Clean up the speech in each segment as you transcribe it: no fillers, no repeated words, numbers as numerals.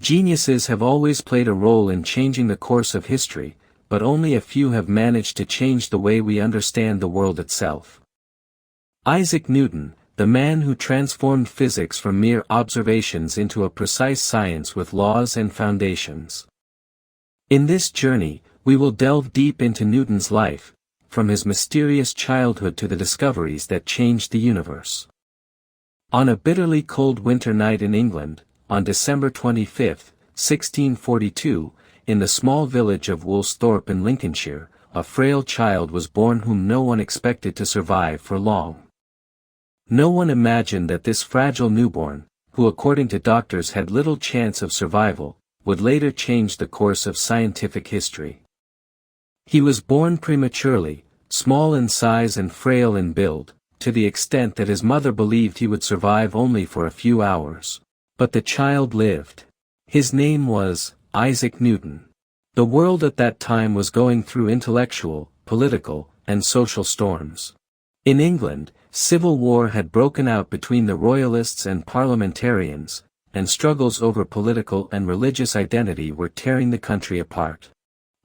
Geniuses have always played a role in changing the course of history, but only a few have managed to change the way we understand the world itself. Isaac Newton, the man who transformed physics from mere observations into a precise science with laws and foundations. In this journey, we will delve deep into Newton's life, from his mysterious childhood to the discoveries that changed the universe. On a bitterly cold winter night in England, on December 25, 1642, in the small village of Woolsthorpe in Lincolnshire, a frail child was born whom no one expected to survive for long. No one imagined that this fragile newborn, who according to doctors had little chance of survival, would later change the course of scientific history. He was born prematurely, small in size and frail in build, to the extent that his mother believed he would survive only for a few hours. But the child lived. His name was Isaac Newton. The world at that time was going through intellectual, political, and social storms. In England, civil war had broken out between the royalists and parliamentarians, and struggles over political and religious identity were tearing the country apart.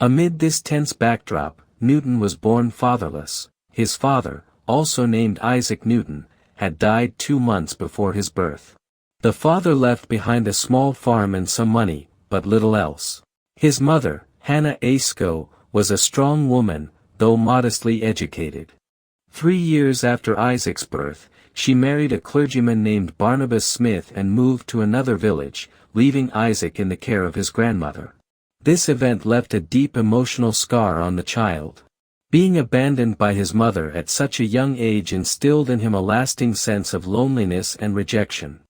Amid this tense backdrop, Newton was born fatherless. His father, also named Isaac Newton, had died 2 months before his birth. The father left behind a small farm and some money, but little else. His mother, Hannah Asko, was a strong woman, though modestly educated. 3 years after Isaac's birth, she married a clergyman named Barnabas Smith and moved to another village, leaving Isaac in the care of his grandmother. This event left a deep emotional scar on the child. Being abandoned by his mother at such a young age instilled in him a lasting sense of loneliness and rejection.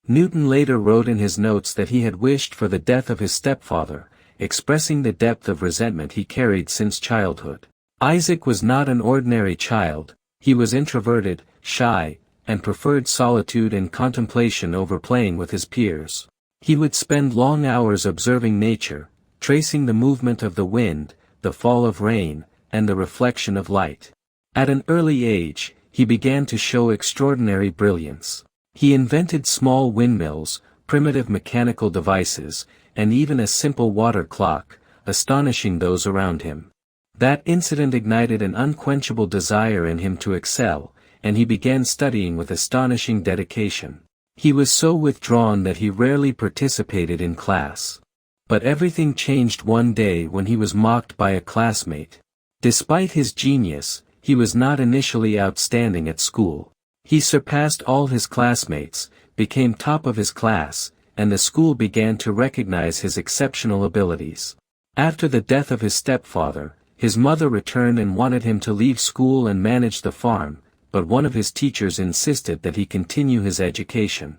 Newton later wrote in his notes that he had wished for the death of his stepfather, expressing the depth of resentment he carried since childhood. Isaac was not an ordinary child. He was introverted, shy, and preferred solitude and contemplation over playing with his peers. He would spend long hours observing nature, tracing the movement of the wind, the fall of rain, and the reflection of light. At an early age, he began to show extraordinary brilliance. He invented small windmills, primitive mechanical devices, and even a simple water clock, astonishing those around him. That incident ignited an unquenchable desire in him to excel, and he began studying with astonishing dedication. He was so withdrawn that he rarely participated in class. But everything changed one day when he was mocked by a classmate. Despite his genius, he was not initially outstanding at school. He surpassed all his classmates, became top of his class, and the school began to recognize his exceptional abilities. After the death of his stepfather, his mother returned and wanted him to leave school and manage the farm, but one of his teachers insisted that he continue his education.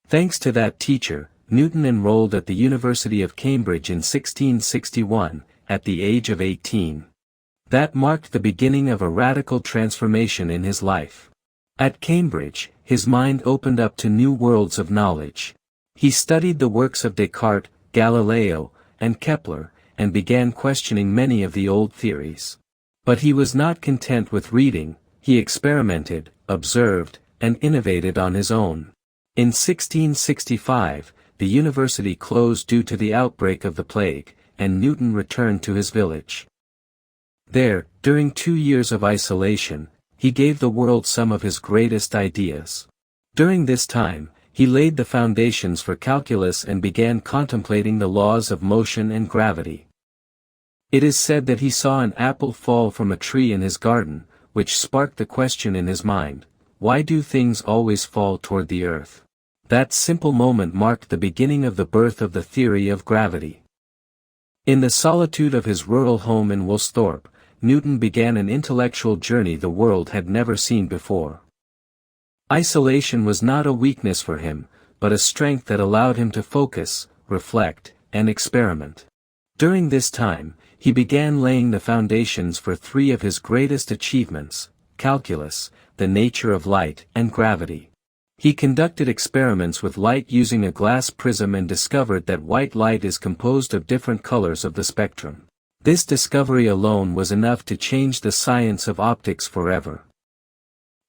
Thanks to that teacher, Newton enrolled at the University of Cambridge in 1661, at the age of 18. That marked the beginning of a radical transformation in his life. At Cambridge, his mind opened up to new worlds of knowledge. He studied the works of Descartes, Galileo, and Kepler, and began questioning many of the old theories. But he was not content with reading. He experimented, observed, and innovated on his own. In 1665, the university closed due to the outbreak of the plague, and Newton returned to his village. There, during 2 years of isolation, he gave the world some of his greatest ideas. During this time, he laid the foundations for calculus and began contemplating the laws of motion and gravity. It is said that he saw an apple fall from a tree in his garden, which sparked the question in his mind, why do things always fall toward the earth? That simple moment marked the beginning of the birth of the theory of gravity. In the solitude of his rural home in Woolsthorpe, Newton began an intellectual journey the world had never seen before. Isolation was not a weakness for him, but a strength that allowed him to focus, reflect, and experiment. During this time, he began laying the foundations for 3 of his greatest achievements: calculus, the nature of light, and gravity. He conducted experiments with light using a glass prism and discovered that white light is composed of different colors of the spectrum. This discovery alone was enough to change the science of optics forever.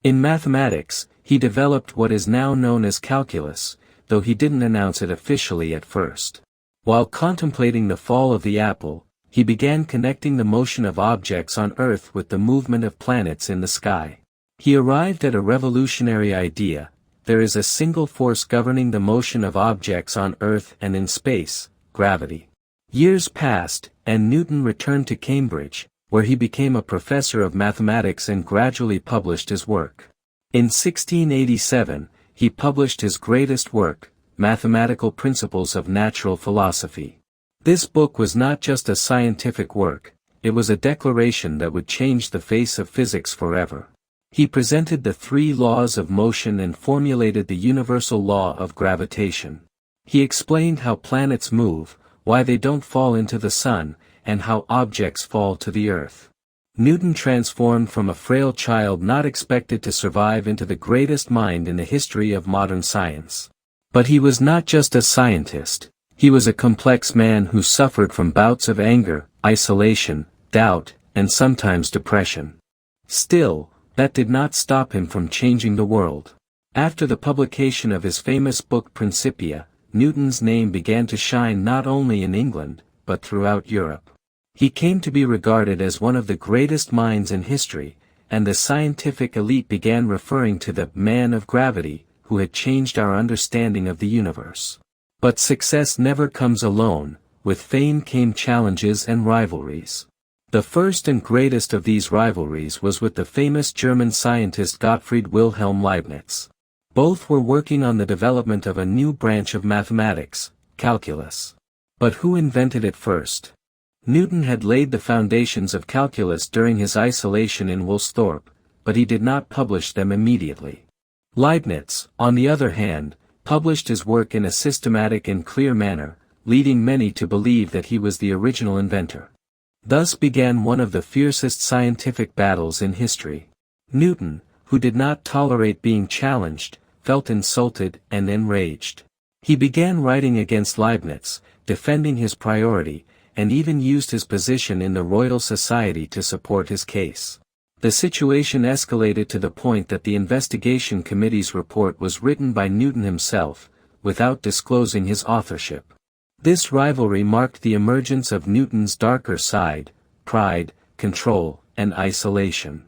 In mathematics, he developed what is now known as calculus, though he didn't announce it officially at first. While contemplating the fall of the apple, he began connecting the motion of objects on Earth with the movement of planets in the sky. He arrived at a revolutionary idea: there is a single force governing the motion of objects on Earth and in space, gravity. Years passed, and Newton returned to Cambridge, where he became a professor of mathematics and gradually published his work. In 1687, he published his greatest work, Mathematical Principles of Natural Philosophy. This book was not just a scientific work, it was a declaration that would change the face of physics forever. He presented the three laws of motion and formulated the universal law of gravitation. He explained how planets move, why they don't fall into the sun, and how objects fall to the earth. Newton transformed from a frail child not expected to survive into the greatest mind in the history of modern science. But he was not just a scientist, he was a complex man who suffered from bouts of anger, isolation, doubt, and sometimes depression. Still, that did not stop him from changing the world. After the publication of his famous book Principia, Newton's name began to shine not only in England, but throughout Europe. He came to be regarded as one of the greatest minds in history, and the scientific elite began referring to the man of gravity, who had changed our understanding of the universe. But success never comes alone, with fame came challenges and rivalries. The first and greatest of these rivalries was with the famous German scientist Gottfried Wilhelm Leibniz. Both were working on the development of a new branch of mathematics, calculus. But who invented it first? Newton had laid the foundations of calculus during his isolation in Woolsthorpe, but he did not publish them immediately. Leibniz, on the other hand, published his work in a systematic and clear manner, leading many to believe that he was the original inventor. Thus began one of the fiercest scientific battles in history. Newton, who did not tolerate being challenged, felt insulted and enraged. He began writing against Leibniz, defending his priority, and even used his position in the Royal Society to support his case. The situation escalated to the point that the investigation committee's report was written by Newton himself, without disclosing his authorship. This rivalry marked the emergence of Newton's darker side: pride, control, and isolation.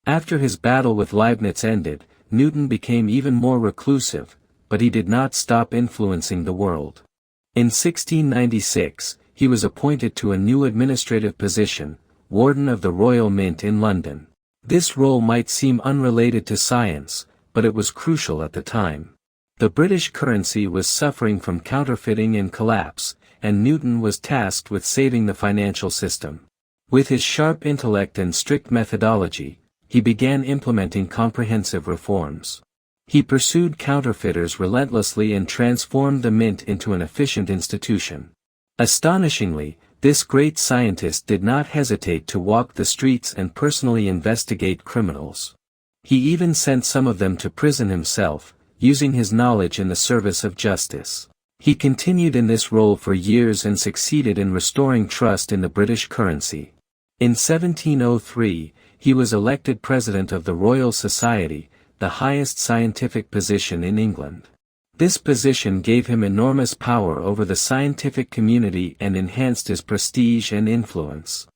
After his battle with Leibniz ended, Newton became even more reclusive, but he did not stop influencing the world. In 1696, he was appointed to a new administrative position, Warden of the Royal Mint in London. This role might seem unrelated to science, but it was crucial at the time. The British currency was suffering from counterfeiting and collapse, and Newton was tasked with saving the financial system. With his sharp intellect and strict methodology, he began implementing comprehensive reforms. He pursued counterfeiters relentlessly and transformed the mint into an efficient institution. Astonishingly, this great scientist did not hesitate to walk the streets and personally investigate criminals. He even sent some of them to prison himself, using his knowledge in the service of justice. He continued in this role for years and succeeded in restoring trust in the British currency. In 1703, he was elected President of the Royal Society, the highest scientific position in England. This position gave him enormous power over the scientific community and enhanced his prestige and influence.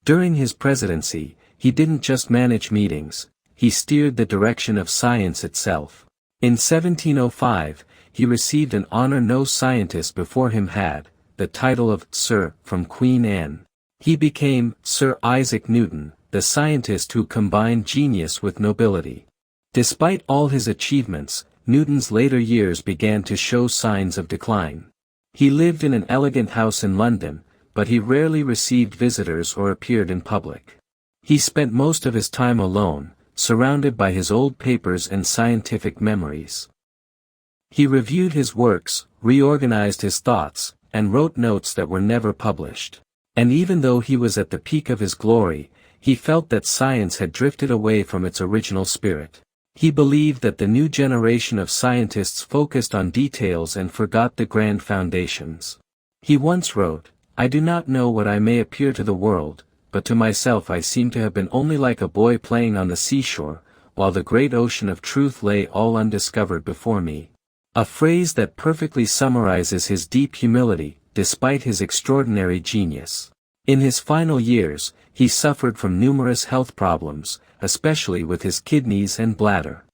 During his presidency, he didn't just manage meetings, he steered the direction of science itself. In 1705, he received an honor no scientist before him had, the title of Sir from Queen Anne. He became Sir Isaac Newton, the scientist who combined genius with nobility. Despite all his achievements, Newton's later years began to show signs of decline. He lived in an elegant house in London, but he rarely received visitors or appeared in public. He spent most of his time alone, surrounded by his old papers and scientific memories. He reviewed his works, reorganized his thoughts, and wrote notes that were never published. And even though he was at the peak of his glory, he felt that science had drifted away from its original spirit. He believed that the new generation of scientists focused on details and forgot the grand foundations. He once wrote, "I do not know what I may appear to the world, but to myself I seem to have been only like a boy playing on the seashore, while the great ocean of truth lay all undiscovered before me." A phrase that perfectly summarizes his deep humility, despite his extraordinary genius. In his final years, he suffered from numerous health problems, especially with his kidneys and bladder.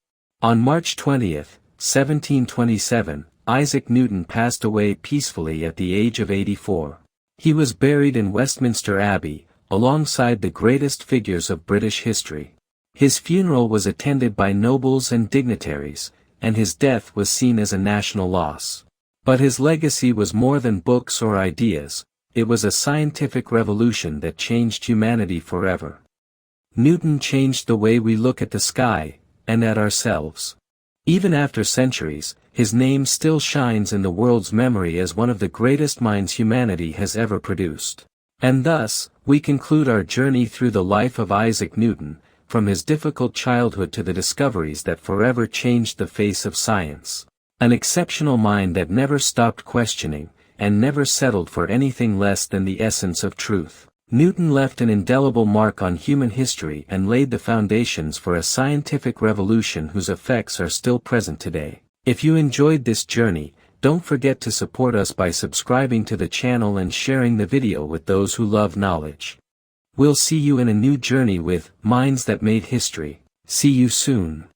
On March 20, 1727, Isaac Newton passed away peacefully at the age of 84. He was buried in Westminster Abbey, alongside the greatest figures of British history. His funeral was attended by nobles and dignitaries, and his death was seen as a national loss. But his legacy was more than books or ideas, it was a scientific revolution that changed humanity forever. Newton changed the way we look at the sky, and at ourselves. Even after centuries, his name still shines in the world's memory as one of the greatest minds humanity has ever produced. And thus, we conclude our journey through the life of Isaac Newton, from his difficult childhood to the discoveries that forever changed the face of science. An exceptional mind that never stopped questioning, and never settled for anything less than the essence of truth. Newton left an indelible mark on human history and laid the foundations for a scientific revolution whose effects are still present today. If you enjoyed this journey, don't forget to support us by subscribing to the channel and sharing the video with those who love knowledge. We'll see you in a new journey with Minds That Made History. See you soon.